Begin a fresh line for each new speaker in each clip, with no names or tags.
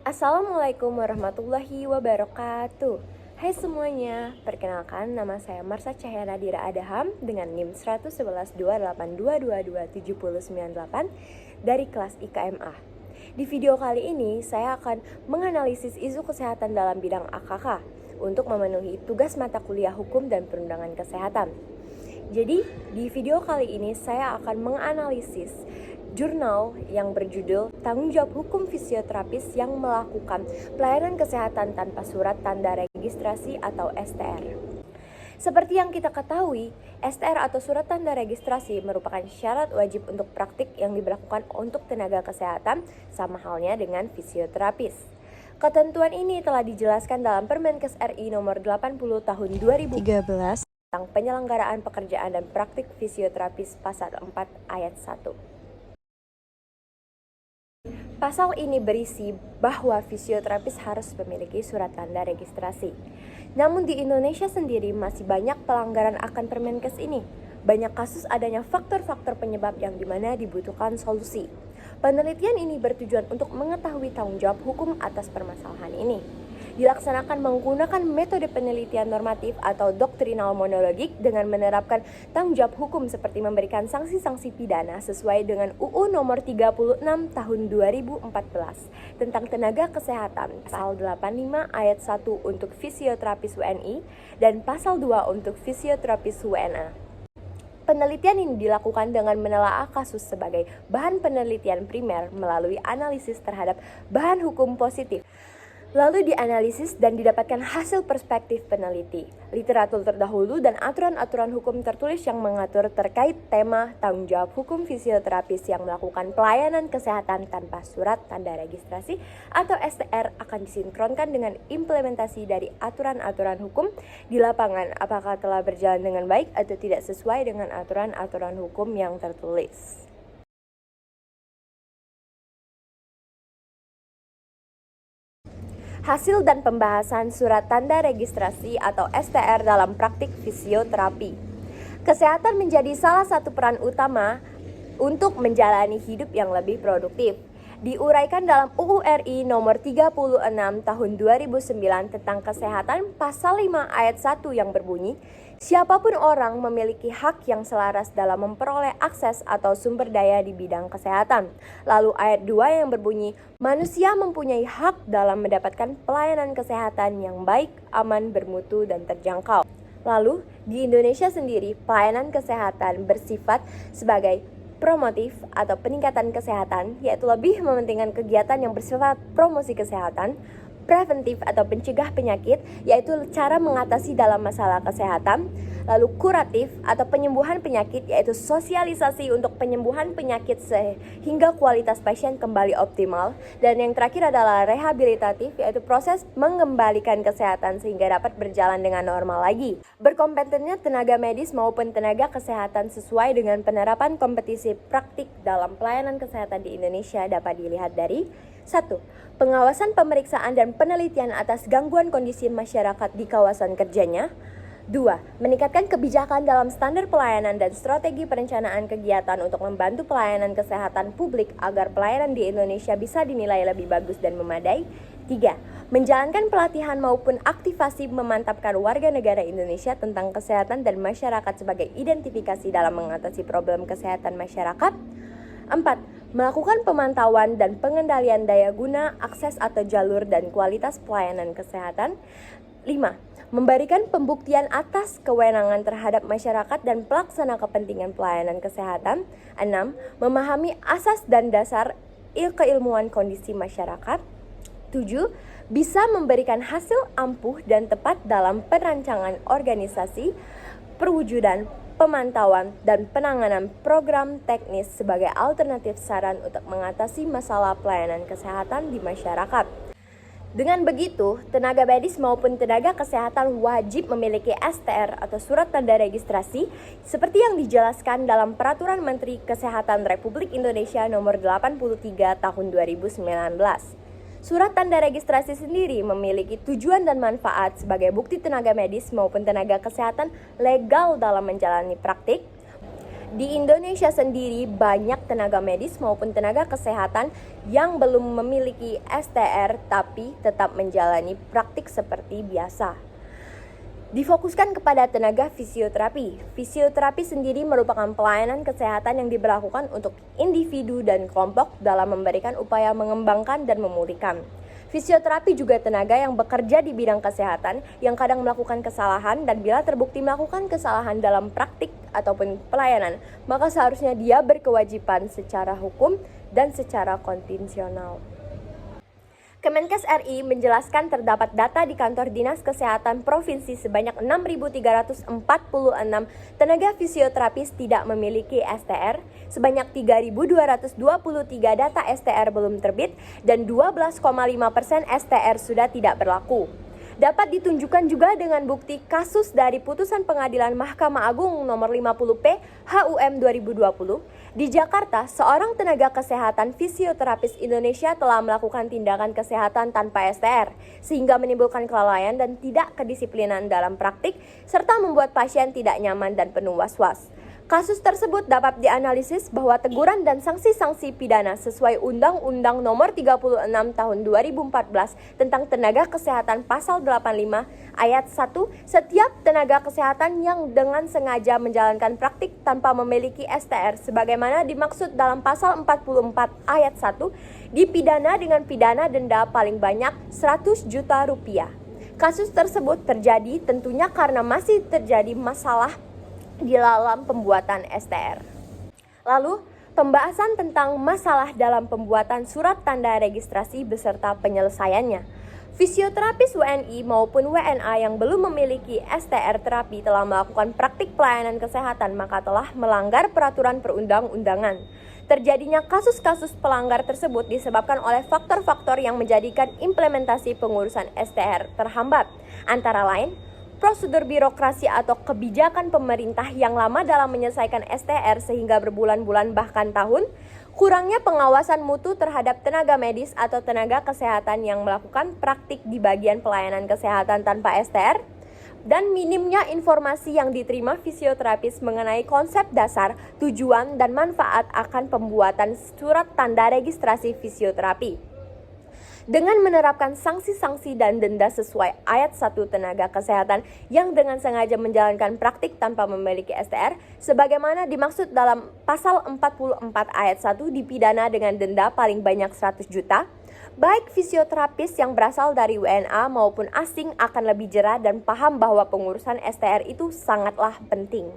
Assalamualaikum warahmatullahi wabarakatuh. Hai semuanya, perkenalkan nama saya Marsha Cahyana Dira Adaham dengan NIM 11128222799 dari kelas IKMA. Di video kali ini saya akan menganalisis isu kesehatan dalam bidang AKK untuk memenuhi tugas mata kuliah hukum dan perundangan kesehatan. Jadi di video kali ini saya akan menganalisis jurnal yang berjudul Tanggung Jawab Hukum Fisioterapis yang melakukan pelayanan kesehatan tanpa surat tanda registrasi atau STR. Seperti yang kita ketahui, STR atau surat tanda registrasi merupakan syarat wajib untuk praktik yang diberlakukan untuk tenaga kesehatan, sama halnya dengan fisioterapis. Ketentuan ini telah dijelaskan dalam Permenkes RI nomor 80 tahun 2013 tentang penyelenggaraan pekerjaan dan praktik fisioterapis pasal 4 ayat 1. Pasal ini berisi bahwa fisioterapis harus memiliki surat tanda registrasi. Namun di Indonesia sendiri masih banyak pelanggaran akan Permenkes ini. Banyak kasus adanya faktor-faktor penyebab yang dimana dibutuhkan solusi. Penelitian ini bertujuan untuk mengetahui tanggung jawab hukum atas permasalahan ini. Dilaksanakan menggunakan metode penelitian normatif atau doktrinal monologik dengan menerapkan tanggung jawab hukum seperti memberikan sanksi-sanksi pidana sesuai dengan UU nomor 36 tahun 2014 tentang tenaga kesehatan, pasal 85 ayat 1 untuk fisioterapis WNI dan pasal 2 untuk fisioterapis WNA. Penelitian ini dilakukan dengan menelaah kasus sebagai bahan penelitian primer melalui analisis terhadap bahan hukum positif. Lalu dianalisis dan didapatkan hasil perspektif peneliti, literatur terdahulu dan aturan-aturan hukum tertulis yang mengatur terkait tema tanggung jawab hukum fisioterapis yang melakukan pelayanan kesehatan tanpa surat tanda registrasi atau STR akan disinkronkan dengan implementasi dari aturan-aturan hukum di lapangan apakah telah berjalan dengan baik atau tidak sesuai dengan aturan-aturan hukum yang tertulis. Hasil dan pembahasan surat tanda registrasi atau STR dalam praktik fisioterapi. Kesehatan menjadi salah satu peran utama untuk menjalani hidup yang lebih produktif. Diuraikan dalam UU RI nomor 36 tahun 2009 tentang kesehatan pasal 5 ayat 1 yang berbunyi, siapapun orang memiliki hak yang selaras dalam memperoleh akses atau sumber daya di bidang kesehatan. Lalu ayat 2 yang berbunyi, manusia mempunyai hak dalam mendapatkan pelayanan kesehatan yang baik, aman, bermutu, dan terjangkau. Lalu, di Indonesia sendiri, pelayanan kesehatan bersifat sebagai promotif atau peningkatan kesehatan, yaitu lebih mementingkan kegiatan yang bersifat promosi kesehatan, preventif atau pencegah penyakit, yaitu cara mengatasi dalam masalah kesehatan, lalu kuratif atau penyembuhan penyakit, yaitu sosialisasi untuk penyembuhan penyakit sehingga kualitas pasien kembali optimal, dan yang terakhir adalah rehabilitatif, yaitu proses mengembalikan kesehatan sehingga dapat berjalan dengan normal lagi. Berkompetennya tenaga medis maupun tenaga kesehatan sesuai dengan penerapan kompetisi praktik dalam pelayanan kesehatan di Indonesia dapat dilihat dari 1. Pengawasan pemeriksaan dan penelitian atas gangguan kondisi masyarakat di kawasan kerjanya. 2. Meningkatkan kebijakan dalam standar pelayanan dan strategi perencanaan kegiatan untuk membantu pelayanan kesehatan publik agar pelayanan di Indonesia bisa dinilai lebih bagus dan memadai. 3. Menjalankan pelatihan maupun aktivasi memantapkan warga negara Indonesia tentang kesehatan dan masyarakat sebagai identifikasi dalam mengatasi problem kesehatan masyarakat. 4. Melakukan pemantauan dan pengendalian daya guna, akses atau jalur dan kualitas pelayanan kesehatan. 5. Memberikan pembuktian atas kewenangan terhadap masyarakat dan pelaksana kepentingan pelayanan kesehatan. 6. Memahami asas dan dasar keilmuan kondisi masyarakat. 7. Bisa memberikan hasil ampuh dan tepat dalam perancangan organisasi, perwujudan, pemantauan, dan penanganan program teknis sebagai alternatif saran untuk mengatasi masalah pelayanan kesehatan di masyarakat. Dengan begitu, tenaga medis maupun tenaga kesehatan wajib memiliki STR atau surat tanda registrasi seperti yang dijelaskan dalam Peraturan Menteri Kesehatan Republik Indonesia nomor 83 tahun 2019. Surat tanda registrasi sendiri memiliki tujuan dan manfaat sebagai bukti tenaga medis maupun tenaga kesehatan legal dalam menjalani praktik. Di Indonesia sendiri banyak tenaga medis maupun tenaga kesehatan yang belum memiliki STR tapi tetap menjalani praktik seperti biasa. Difokuskan kepada tenaga fisioterapi. Fisioterapi sendiri merupakan pelayanan kesehatan yang diberlakukan untuk individu dan kelompok dalam memberikan upaya mengembangkan dan memulihkan. Fisioterapi juga tenaga yang bekerja di bidang kesehatan yang kadang melakukan kesalahan dan bila terbukti melakukan kesalahan dalam praktik ataupun pelayanan, maka seharusnya dia berkewajiban secara hukum dan secara konstitusional. Kemenkes RI menjelaskan terdapat data di kantor Dinas Kesehatan Provinsi sebanyak 6.346 tenaga fisioterapis tidak memiliki STR, sebanyak 3.223 data STR belum terbit, dan 12,5% STR sudah tidak berlaku. Dapat ditunjukkan juga dengan bukti kasus dari putusan Pengadilan Mahkamah Agung nomor 50P HUM 2020. Di Jakarta, seorang tenaga kesehatan fisioterapis Indonesia telah melakukan tindakan kesehatan tanpa STR, sehingga menimbulkan kelalaian dan tidak kedisiplinan dalam praktik, serta membuat pasien tidak nyaman dan penuh was-was. Kasus tersebut dapat dianalisis bahwa teguran dan sanksi-sanksi pidana sesuai Undang-Undang Nomor 36 Tahun 2014 tentang Tenaga Kesehatan Pasal 85 Ayat 1, setiap tenaga kesehatan yang dengan sengaja menjalankan praktik tanpa memiliki STR sebagaimana dimaksud dalam Pasal 44 Ayat 1 dipidana dengan pidana denda paling banyak 100 juta rupiah. Kasus tersebut terjadi tentunya karena masih terjadi masalah di dalam pembuatan STR. Lalu, pembahasan tentang masalah dalam pembuatan surat tanda registrasi beserta penyelesaiannya. Fisioterapis WNI maupun WNA yang belum memiliki STR terapi telah melakukan praktik pelayanan kesehatan maka telah melanggar peraturan perundang-undangan. Terjadinya kasus-kasus pelanggar tersebut disebabkan oleh faktor-faktor yang menjadikan implementasi pengurusan STR terhambat, antara lain prosedur birokrasi atau kebijakan pemerintah yang lama dalam menyelesaikan STR sehingga berbulan-bulan bahkan tahun, kurangnya pengawasan mutu terhadap tenaga medis atau tenaga kesehatan yang melakukan praktik di bagian pelayanan kesehatan tanpa STR, dan minimnya informasi yang diterima fisioterapis mengenai konsep dasar, tujuan, dan manfaat akan pembuatan surat tanda registrasi fisioterapi. Dengan menerapkan sanksi-sanksi dan denda sesuai ayat 1 tenaga kesehatan yang dengan sengaja menjalankan praktik tanpa memiliki STR, sebagaimana dimaksud dalam pasal 44 ayat 1 dipidana dengan denda paling banyak 100 juta, baik fisioterapis yang berasal dari WNA maupun asing akan lebih jera dan paham bahwa pengurusan STR itu sangatlah penting.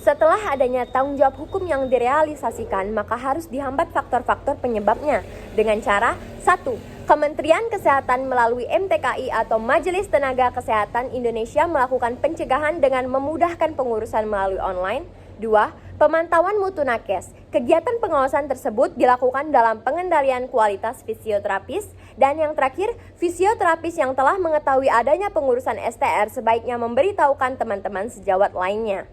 Setelah adanya tanggung jawab hukum yang direalisasikan, maka harus dihambat faktor-faktor penyebabnya dengan cara 1. Kementerian Kesehatan melalui MTKI atau Majelis Tenaga Kesehatan Indonesia melakukan pencegahan dengan memudahkan pengurusan melalui online. 2. Pemantauan mutu nakes. Kegiatan pengawasan tersebut dilakukan dalam pengendalian kualitas fisioterapis. Dan yang terakhir, fisioterapis yang telah mengetahui adanya pengurusan STR sebaiknya memberitahukan teman-teman sejawat lainnya.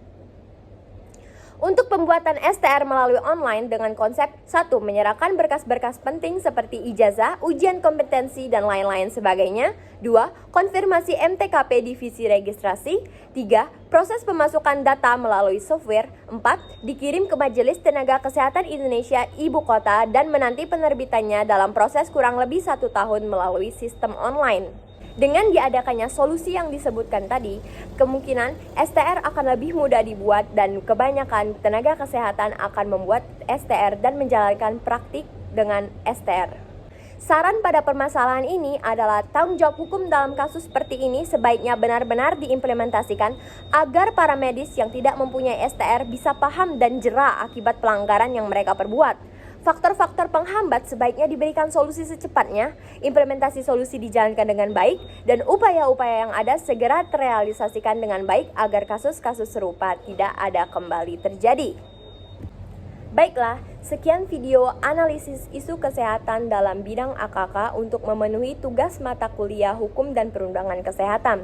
Untuk pembuatan STR melalui online dengan konsep 1. Menyerahkan berkas-berkas penting seperti ijazah, ujian kompetensi, dan lain-lain sebagainya. 2. Konfirmasi MTKP divisi registrasi. 3. Proses pemasukan data melalui software. 4. Dikirim ke Majelis Tenaga Kesehatan Indonesia Ibu Kota dan menanti penerbitannya dalam proses kurang lebih 1 tahun melalui sistem online. Dengan diadakannya solusi yang disebutkan tadi, kemungkinan STR akan lebih mudah dibuat dan kebanyakan tenaga kesehatan akan membuat STR dan menjalankan praktik dengan STR. Saran pada permasalahan ini adalah tanggung jawab hukum dalam kasus seperti ini sebaiknya benar-benar diimplementasikan agar para medis yang tidak mempunyai STR bisa paham dan jera akibat pelanggaran yang mereka perbuat. Faktor-faktor penghambat sebaiknya diberikan solusi secepatnya, implementasi solusi dijalankan dengan baik, dan upaya-upaya yang ada segera terrealisasikan dengan baik agar kasus-kasus serupa tidak ada kembali terjadi. Baiklah, sekian video analisis isu kesehatan dalam bidang AKK untuk memenuhi tugas mata kuliah Hukum dan Perundangan Kesehatan.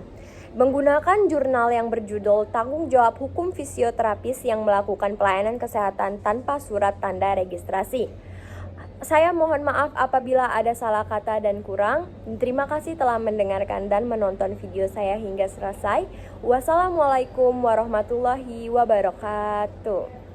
Menggunakan jurnal yang berjudul Tanggung Jawab Hukum Fisioterapis yang melakukan pelayanan kesehatan tanpa surat tanda registrasi. Saya mohon maaf apabila ada salah kata dan kurang. Terima kasih telah mendengarkan dan menonton video saya hingga selesai. Wassalamualaikum warahmatullahi wabarakatuh.